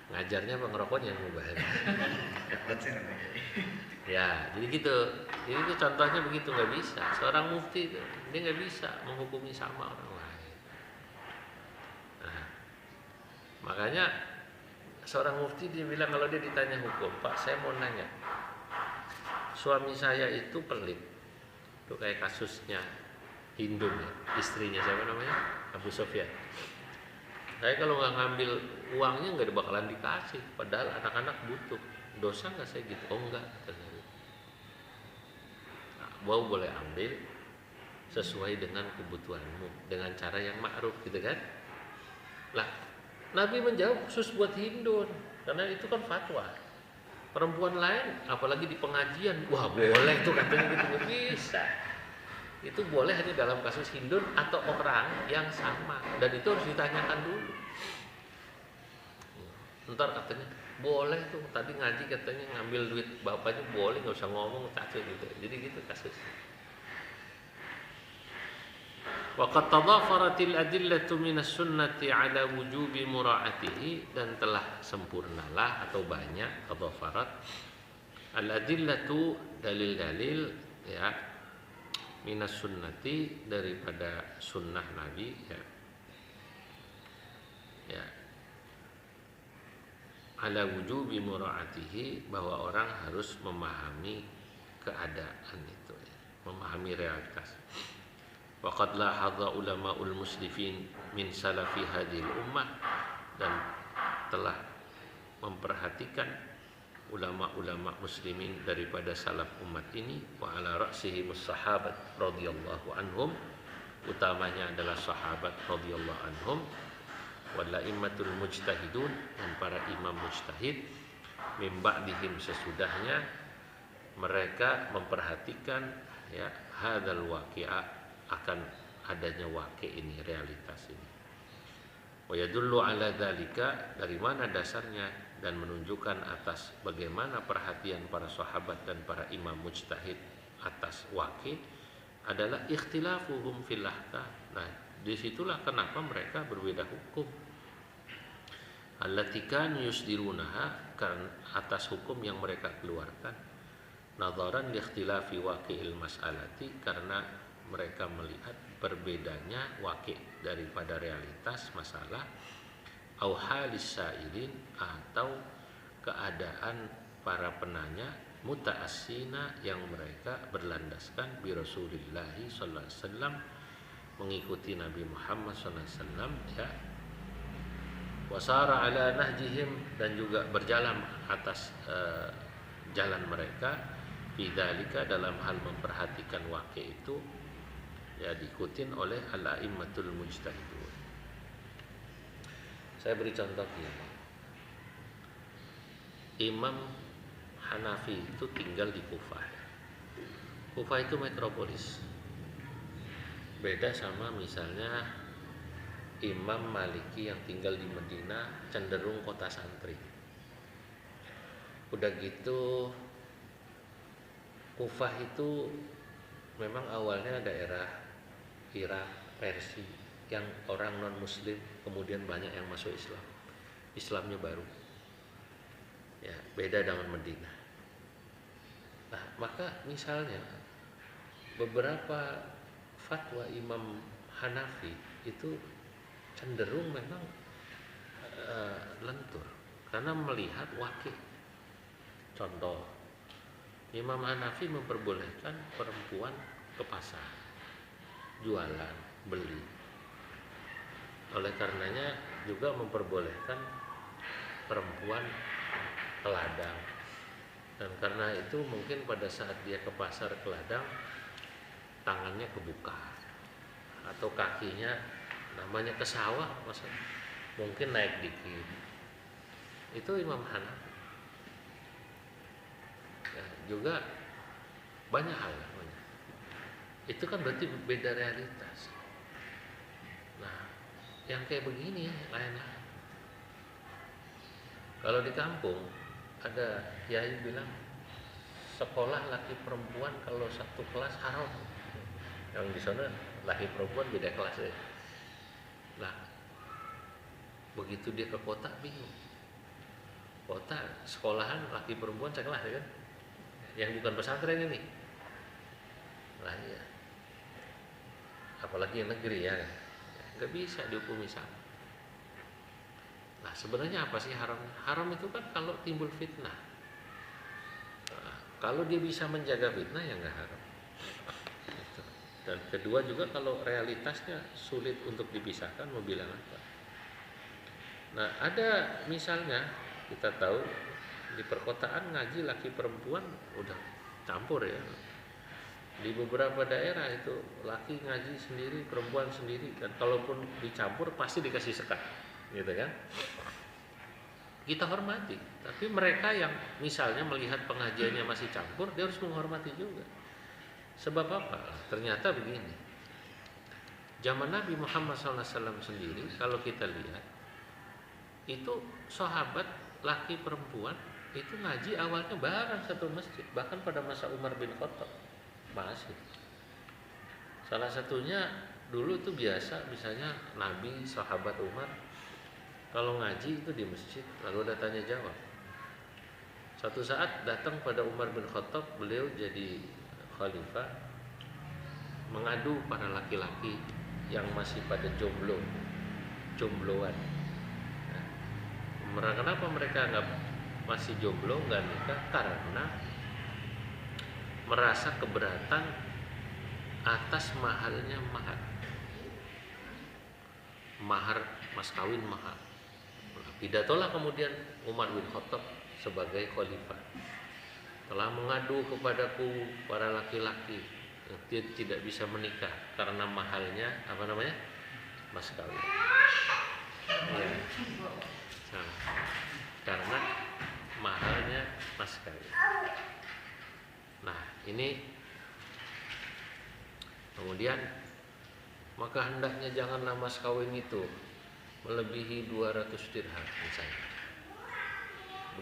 S1: Ngajarnya apa ngerokoknya yang mubah. Ya, jadi gitu. Jadi itu contohnya begitu, nggak bisa. Seorang mufti itu dia nggak bisa menghukumi sama orang lain. Nah, makanya seorang mufti dia bilang kalau dia ditanya hukum, Pak, saya mau nanya, suami saya itu pelit. Itu kayak kasusnya Hindun ya, istrinya siapa namanya? Abu Sufyan. Saya kalau nggak ngambil uangnya nggak bakalan dikasih, padahal anak-anak butuh. Dosa nggak saya gitu? Oh enggak, katanya. Nah, boleh ambil sesuai dengan kebutuhanmu dengan cara yang ma'ruf gitu kan? Lah, Nabi menjawab khusus buat Hindun karena itu kan fatwa. Perempuan lain, apalagi di pengajian, wah boleh tuh katanya gitu, nggak bisa. Itu boleh hanya dalam kasus Hindun atau orang yang sama, dan itu harus ditanyakan dulu. Ntar katanya boleh tuh, tadi ngaji katanya ngambil duit bapaknya boleh, nggak usah ngomong cacat gitu. Jadi gitu kasus. Wa qad tadafaratil adillatu minas sunnati ala wujubi mura'atihi, dan telah sempurnalah atau banyak tadafarat al adillatu dalil-dalil ya minas sunnati daripada sunnah Nabi ya. Ya. Ala wujubi mura'atihi, bahwa orang harus memahami keadaan itu ya, memahami realitas. Wa qad lahadha ulama'ul muslimin min salafi hadhil ummah, dan telah memperhatikan ulama-ulama muslimin daripada salaf umat ini, wa ala ra'sihimus sahabat radhiyallahu anhum, utamanya adalah sahabat radhiyallahu anhum, walla'immatul mujtahidun, dan para imam mujtahid, min ba'dihim, sesudahnya mereka memperhatikan ya hadzal waqi'a, akan adanya waqi' ini, realitas ini. Wa yadullu ala dzalika, dari mana dasarnya, dan menunjukkan atas bagaimana perhatian para sahabat dan para imam mujtahid atas waqi' adalah ikhtilafuhum fil ahkam. Nah, disitulah kenapa mereka berbeda hukum. Allati kanu yusdirunaha, kan atas hukum yang mereka keluarkan. Nadharan li ikhtilafi waqi'il mas'alati, karena mereka melihat berbedanya waqi' daripada realitas masalah, au halis sa'ilin, atau keadaan para penanya, muta'assina, yang mereka berlandaskan bi Rasulillahi sallallahu alaihi wasallam, mengikuti Nabi Muhammad sallallahu alaihi wasallam, ya, wasara ala nahjihim, dan juga berjalan atas jalan mereka, bidzalika, dalam hal memperhatikan waqi' itu, ya, diikutin oleh al-a'immatul mujtahidun. Saya beri contoh ya, Imam Hanafi itu tinggal di Kufah. Kufah itu metropolis, beda sama misalnya Imam Maliki yang tinggal di Medina, cenderung kota santri. Udah gitu, Kufah itu memang awalnya daerah Irak, Persia, yang orang non muslim, kemudian banyak yang masuk Islam. Islamnya baru, ya, beda dengan Medina. Nah, maka misalnya beberapa fatwa Imam Hanafi itu cenderung memang lentur karena melihat waqi'. Contoh, Imam Hanafi memperbolehkan perempuan ke pasar, jualan, beli. Oleh karenanya juga memperbolehkan perempuan ke ladang. Dan karena itu mungkin pada saat dia ke pasar ke ladang, tangannya kebuka atau kakinya, namanya ke sawah, mungkin naik dikit. Itu Imam Hanafi. Ya, juga banyak hal. Itu kan berarti beda realitas. Nah, yang kayak begini lain-lain. Kalau di kampung ada kiai bilang sekolah laki perempuan kalau satu kelas haram. Yang di sana laki perempuan beda kelas ya. Nah, begitu dia ke kota bingung. Kota sekolahan laki perempuan sekelas ya kan? Yang bukan pesantren ini. Nah, iya. Apalagi yang negeri ya, nggak bisa dihukumi sama. Nah, sebenarnya apa sih haram? Haram itu kan kalau timbul fitnah. Nah, kalau dia bisa menjaga fitnah ya nggak haram. Dan kedua juga kalau realitasnya sulit untuk dipisahkan, mau bilang apa? Nah, ada misalnya kita tahu di perkotaan ngaji laki perempuan udah campur ya. Di beberapa daerah itu laki ngaji sendiri, perempuan sendiri, dan kalaupun dicampur pasti dikasih sekat, gitu kan? Kita hormati, tapi mereka yang misalnya melihat pengajiannya masih campur, dia harus menghormati juga. Sebab apa? Ternyata begini. Zaman Nabi Muhammad SAW sendiri, kalau kita lihat, itu sahabat laki perempuan itu ngaji awalnya bareng satu masjid, bahkan pada masa Umar bin Khattab masih. Salah satunya dulu itu biasa, misalnya Nabi, sahabat Umar, kalau ngaji itu di masjid, lalu ada tanya jawab. Satu saat datang pada Umar bin Khattab, beliau jadi khalifah, mengadu para laki-laki yang masih pada jombloan. Nah, kenapa mereka masih jomblo, nggak nikah? Karena merasa keberatan atas mahalnya mahar mas kawin mahal. Pidatolah kemudian Umar bin Khattab sebagai khalifah, telah mengadu kepadaku para laki-laki yang tidak bisa menikah karena mahalnya mas kawin. Ya. Nah, karena mahalnya mas kawin. Nah, ini Kemudian maka hendaknya janganlah mas kawin itu melebihi 200 dirham misalnya.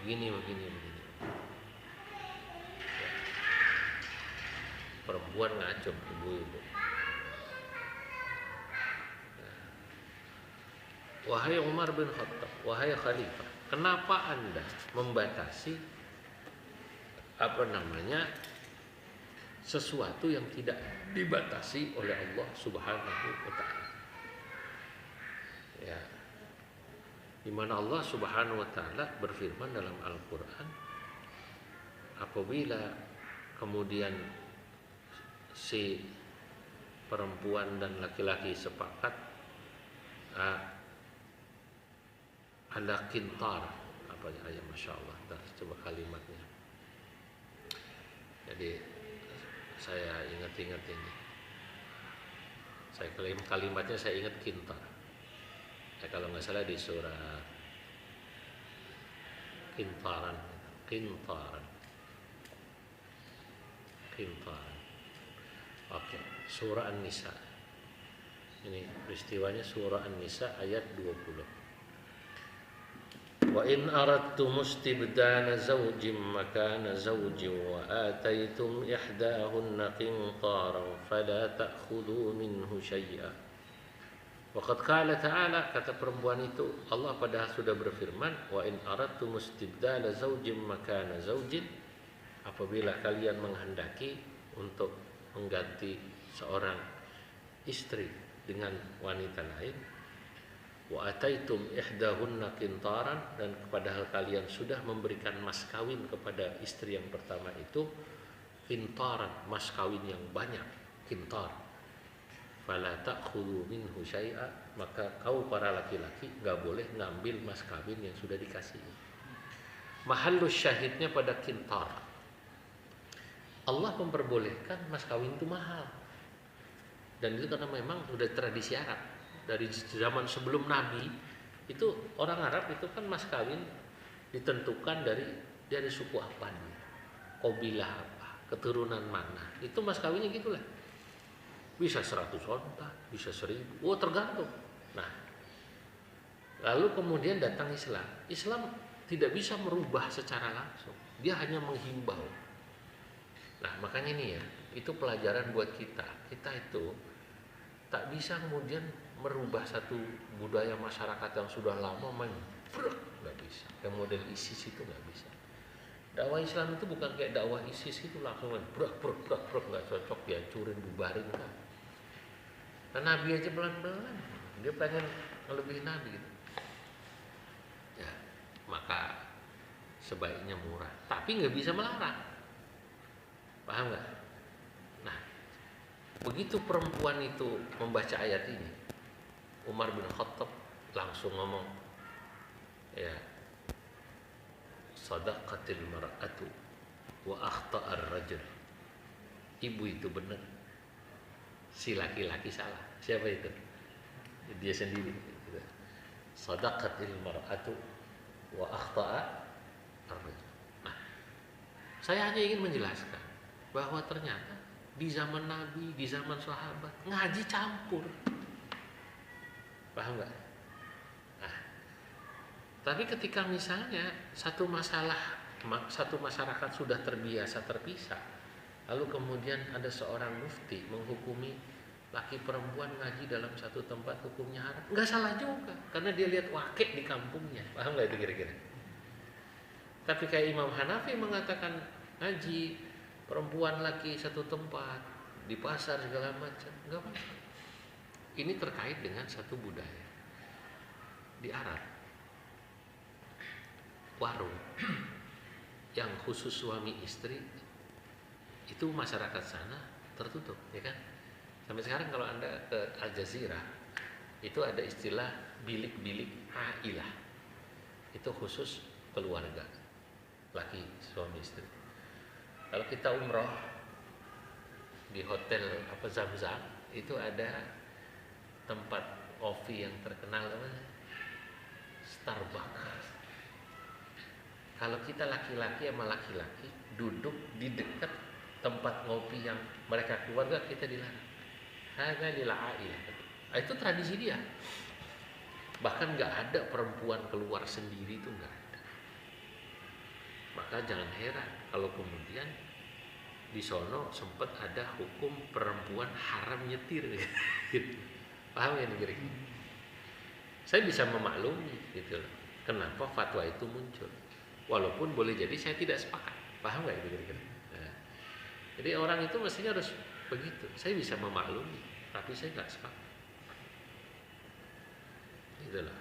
S1: Begini. Ya. Perempuan ngacung ibu-ibu. Wahai Umar bin Khattab, wahai Khalifah, kenapa Anda membatasi sesuatu yang tidak dibatasi oleh Allah Subhanahu wa taala? Ya. Di mana Allah Subhanahu wa taala berfirman dalam Al-Qur'an, apabila kemudian si perempuan dan laki-laki sepakat ada kintar, apa ya, masya Allah, coba kalimatnya. Jadi saya ingat ini. Saya kalimatnya saya ingat kintar. Kalau nggak salah di surah kintaran. Oke, surah An-Nisa. Ini peristiwanya surah An-Nisa ayat 20. Wa in aradtum istibdala zawjin makana zawjin wa ataitum ihdahunna qintaran fala ta'khudhu minhu syai'a. Waqad qala ta'ala, kata perempuan itu, Allah padahal sudah berfirman, wa in aradtum istibdala zawjin makana zawjin, apabila kalian menghendaki untuk mengganti seorang istri dengan wanita lain, wa ataitum ihdahunna qintaran, dan padahal kalian sudah memberikan mas kawin kepada istri yang pertama itu, qintaran, mas kawin yang banyak, qintar, fala ta'khudhu minhu syai'a, maka kau para laki-laki enggak boleh ngambil mas kawin yang sudah dikasih. Mahallus syahidnya pada qintar. Allah memperbolehkan mas kawin itu mahal. Dan itu karena memang sudah tradisi Arab. Dari zaman sebelum Nabi itu orang Arab itu kan mas kawin ditentukan dari suku apa nih, kabilah apa, keturunan mana. Itu mas kawinnya gitulah. Bisa 100 onta, bisa 1000, tergantung. Nah, lalu kemudian datang Islam. Islam tidak bisa merubah secara langsung. Dia hanya menghimbau. Nah, makanya ini ya, itu pelajaran buat kita. Kita itu tak bisa kemudian merubah satu budaya masyarakat yang sudah lama nggak bisa. Kayak model ISIS itu nggak bisa. Dakwah Islam itu bukan kayak dakwah ISIS itu langsung brak nggak cocok, dihancurin, bubarin kan. Nah, Nabi aja pelan-pelan, dia pengen ngelebihin Nabi gitu. Ya, maka sebaiknya murah, tapi nggak bisa melarang. Paham nggak? Nah, begitu perempuan itu membaca ayat ini, Umar bin Khattab langsung ngomong, ya, sadaqatil mar'atu wa akhta'ar rajul. Ibu itu benar, si laki-laki salah. Siapa itu? Dia sendiri. Sadaqatil mar'atu wa akhta'ar rajul. Nah, saya hanya ingin menjelaskan bahwa ternyata di zaman Nabi, di zaman sahabat, ngaji campur. Paham nggak? Nah, tapi ketika misalnya satu masyarakat sudah terbiasa terpisah, lalu kemudian ada seorang mufti menghukumi laki perempuan ngaji dalam satu tempat hukumnya haram, nggak salah juga, karena dia lihat wakil di kampungnya. Paham nggak itu kira-kira? Tapi kayak Imam Hanafi mengatakan ngaji perempuan laki satu tempat di pasar segala macam, nggak apa-apa. Ini terkait dengan satu budaya di Arab, warung yang khusus suami istri itu masyarakat sana tertutup, ya kan? Sampai sekarang kalau Anda ke Al Jazeera itu ada istilah bilik-bilik ailah, itu khusus keluarga laki suami istri. Kalau kita umroh di hotel Zam-Zam itu ada tempat kopi yang terkenal namanya Starbucks. Kalau kita laki-laki sama laki-laki duduk di dekat tempat ngopi yang mereka keluarga, kita dilarang. Hadza lil ailah. Itu tradisi dia. Bahkan nggak ada perempuan keluar sendiri itu nggak ada. Maka jangan heran kalau kemudian di sono sempat ada hukum perempuan haram nyetir gitu. Paham ya kira-kira? Saya bisa memaklumi gitu loh. Kenapa fatwa itu muncul? Walaupun boleh jadi saya tidak sepakat. Paham nggak itu kira-kira? Nah, jadi orang itu mestinya harus begitu. Saya bisa memaklumi, tapi saya nggak sepakat. Gitu loh.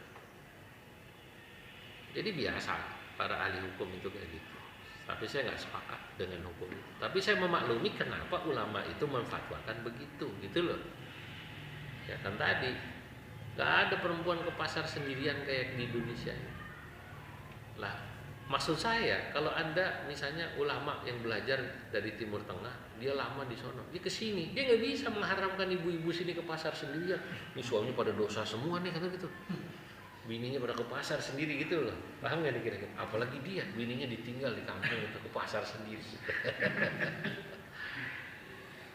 S1: Jadi biasa para ahli hukum itu kayak gitu. Tapi saya nggak sepakat dengan hukum itu. Tapi saya memaklumi kenapa ulama itu memfatwakan begitu, gitu loh. Ya kan tadi, nggak ada perempuan ke pasar sendirian kayak di Indonesia. Lah, maksud saya kalau Anda misalnya ulama yang belajar dari Timur Tengah, dia lama di sono, dia kesini, dia nggak bisa mengharamkan ibu-ibu sini ke pasar sendirian. Ini suaminya pada dosa semua nih, kata gitu. Bininya pada ke pasar sendiri gitu loh. Paham nggak kira-kira? Apalagi dia, bininya ditinggal di kampung untuk ke pasar sendiri.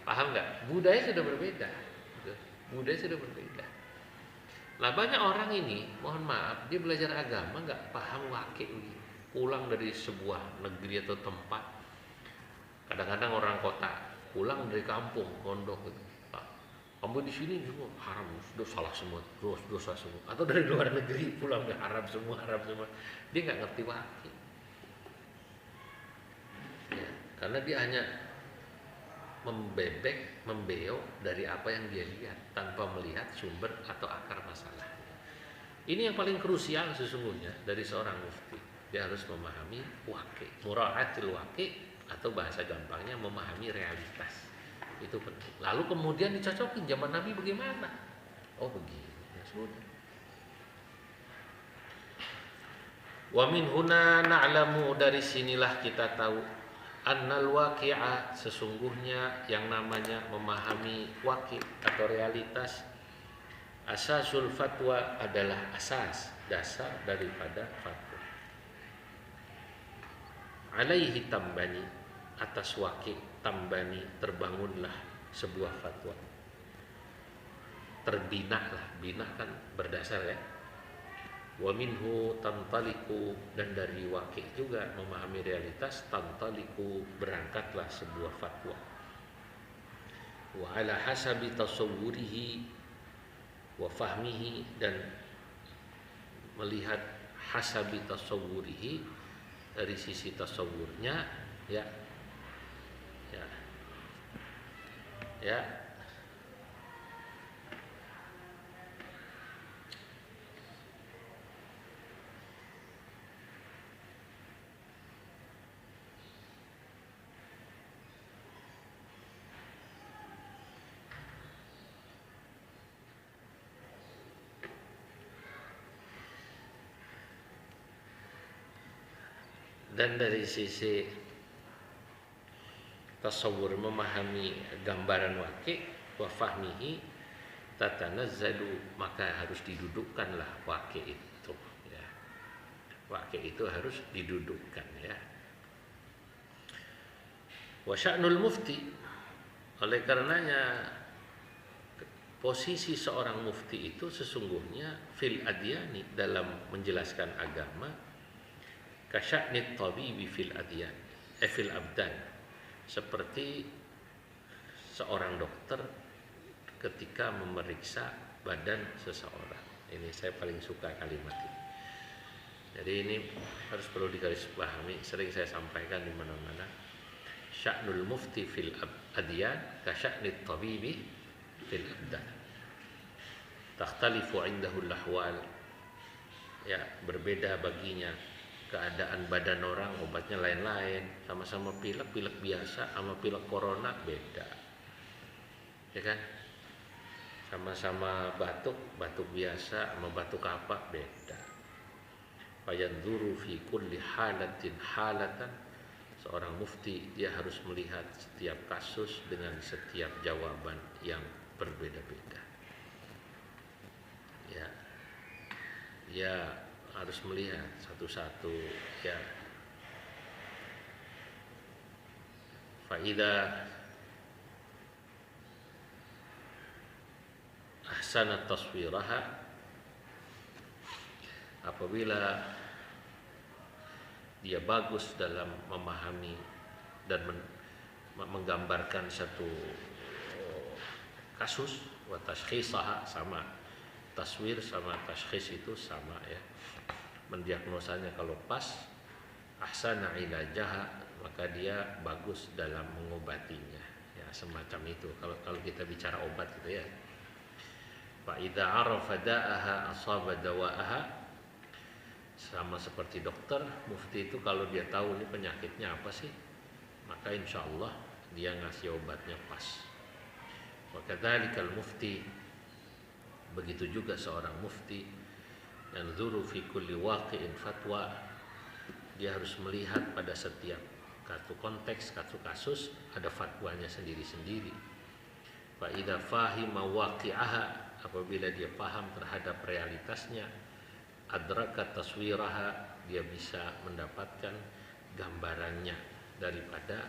S1: Paham nggak? Budaya sudah berbeda. Budaya sudah berbeda. Lah banyak orang ini, mohon maaf, dia belajar agama nggak paham wakil. Pulang dari sebuah negeri atau tempat. Kadang-kadang orang kota pulang dari kampung, pondok gitu. Kamu di sini semua haram, sudah salah semua, dosa semua. Atau dari luar negeri pulang ke haram semua. Dia nggak ngerti wakil. Ya, karena dia hanya membeo dari apa yang dia lihat tanpa melihat sumber atau akar masalah. Ini yang paling krusial sesungguhnya dari seorang mufti. Dia harus memahami wakil, mura'atil wakil, atau bahasa gampangnya memahami realitas. Itu penting. Lalu kemudian dicocokin zaman Nabi bagaimana? Oh begini, ya sudah. Wa min huna na'lamu, dari sinilah kita tahu annal waqi'a, sesungguhnya yang namanya memahami waqi' atau realitas, asasul fatwa adalah asas, dasar daripada fatwa. Alaihi tambani, atas waqi' tambani, terbangunlah sebuah fatwa, terbinalah, bina kan berdasar ya. Wa minhu tantaliku, dan dari waqi' juga memahami realitas, tantaliku, berangkatlah sebuah fatwa. Wa ala hasabi tasawwurihi wa fahmihi, dan melihat hasabi tasawwurihi, dari sisi tasawwurnya ya. Dan dari sisi tasawur, memahami gambaran waqi' wa fahmihi tatanazzalu, maka harus didudukkanlah waqi' itu ya. Waqi' itu harus didudukkan ya. Wa sya'nul mufti, oleh karenanya posisi seorang mufti itu sesungguhnya fil adyani, dalam menjelaskan agama, kasya'nit tabibi fil adyan, fil abdan, seperti seorang dokter ketika memeriksa badan seseorang. Ini saya paling suka kalimat ini. Jadi ini harus perlu digarisbawahi, sering saya sampaikan di mana-mana. Sya'nul mufti fil adyan ka sya'nit tabibi fil abdan. Takhtalifu indahu al-ahwal. Ya, berbeda baginya keadaan badan orang, obatnya lain-lain. Sama-sama pilek biasa sama pilek corona beda, ya kan? Sama-sama batuk biasa sama batuk apa beda. Fayanzuru fi kulli halatin halatan, seorang mufti dia harus melihat setiap kasus dengan setiap jawaban yang berbeda-beda. Ya harus melihat satu-satu ya. Faida ahsana taswiraha, apabila dia bagus dalam memahami dan menggambarkan satu kasus, wa tashkhisaha, sama taswir sama tashkhis itu sama ya, mendiagnosanya kalau pas, ahsana ilajaha, maka dia bagus dalam mengobatinya ya, semacam itu kalau kita bicara obat gitu ya. Fa idza arafa da'aha asaba dawa'aha, sama seperti dokter, mufti itu kalau dia tahu ini penyakitnya apa sih, maka insya Allah dia ngasih obatnya pas. Wa kadzalikal mufti, begitu juga seorang mufti, yanzuru fi kulli waqi'in fatwa, dia harus melihat pada setiap satu konteks, satu kasus ada fatwanya sendiri-sendiri. Fa idza fahima waqi'aha, apabila dia paham terhadap realitasnya, adraka taswiraha, dia bisa mendapatkan gambarannya daripada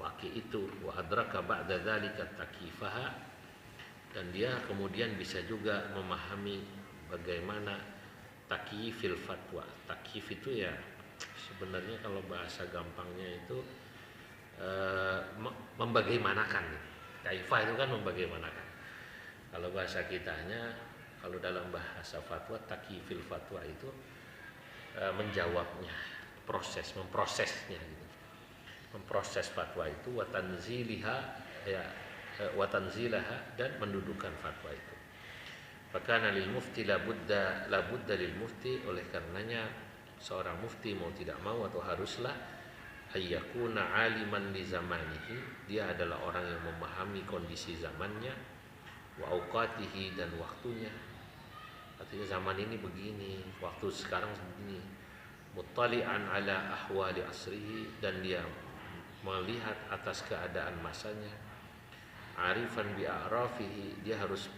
S1: waqi itu. Wa adraka ba'da dzalika takifaha, dan dia kemudian bisa juga memahami bagaimana takyifil fatwa. Takyif itu ya sebenarnya kalau bahasa gampangnya itu membagaimanakan. Kaifah itu kan membagaimanakan. Kalau bahasa kitanya, kalau dalam bahasa fatwa, takyifil fatwa itu menjawabnya, memprosesnya gitu. Memproses fatwa itu, watanziliha ya, watanzilaha, dan mendudukan fatwa itu. Fakana lil mufti labudda lil mufti, oleh karenanya seorang mufti mau tidak mau atau haruslah ayyakuna aliman li zamanihi, dia adalah orang yang memahami kondisi zamannya, wa auqatihi, dan waktunya. Artinya zaman ini begini, waktu sekarang begini. Muttali'an ala ahwali asrihi, dan dia melihat atas keadaan masanya. Arifan bi a'rafihi, dia harus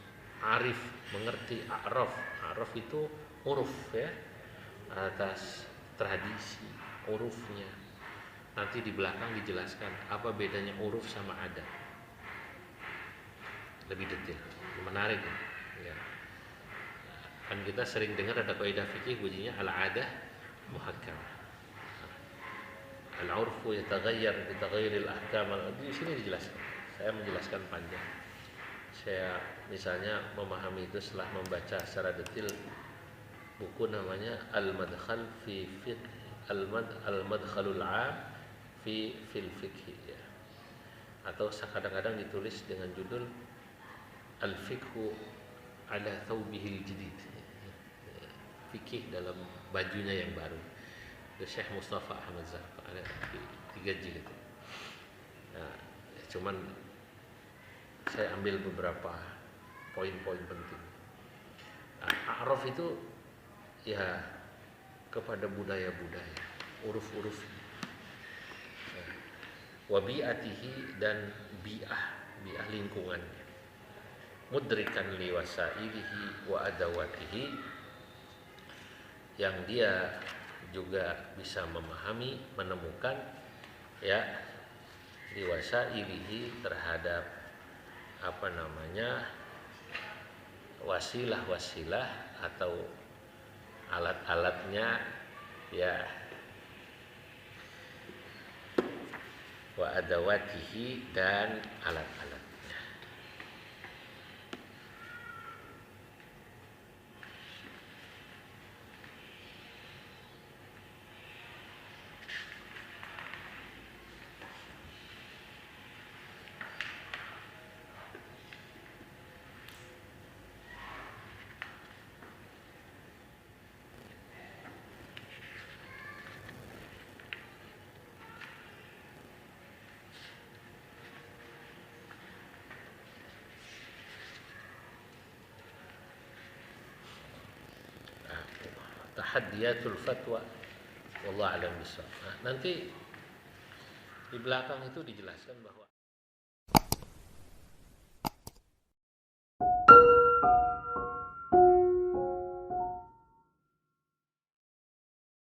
S1: arif, mengerti a'raf. A'raf itu uruf ya, atas tradisi, urufnya. Nanti di belakang dijelaskan apa bedanya uruf sama adat. Lebih detail, menarik ya. Kan kita sering dengar ada kaidah fikih bunyinya al-adah muhakkamah. Al-urfu yataghayyar bi taghayyuril ahkam. Di sini dijelaskan. Saya menjelaskan panjang. Saya misalnya memahami itu setelah membaca secara detail buku namanya Al-Madkhal fi Fiqh Al-Madkhalul 'Am fi fil Fiqh ya. Atau kadang-kadang ditulis dengan judul Al-Fiqhu ala thawbihil jadid, fikih dalam bajunya yang baru. Itu Syekh Mustafa Ahmad Zarqa, ada 3 jilid. Nah, cuman saya ambil beberapa poin-poin penting. A'raf itu ya kepada budaya-budaya, uruf-uruf, wa bi'atihi, dan bi'ah lingkungannya, mudrikan li wasailihi wa adawatihi, yang dia juga bisa memahami, menemukan ya li wasailihi, terhadap apa namanya wasilah-wasilah atau alat-alatnya ya, wa adawatihi, dan alat-alat. Tahaddiyatul fatwa, wallahu a'lam bishawab. Nanti di belakang itu dijelaskan bahwa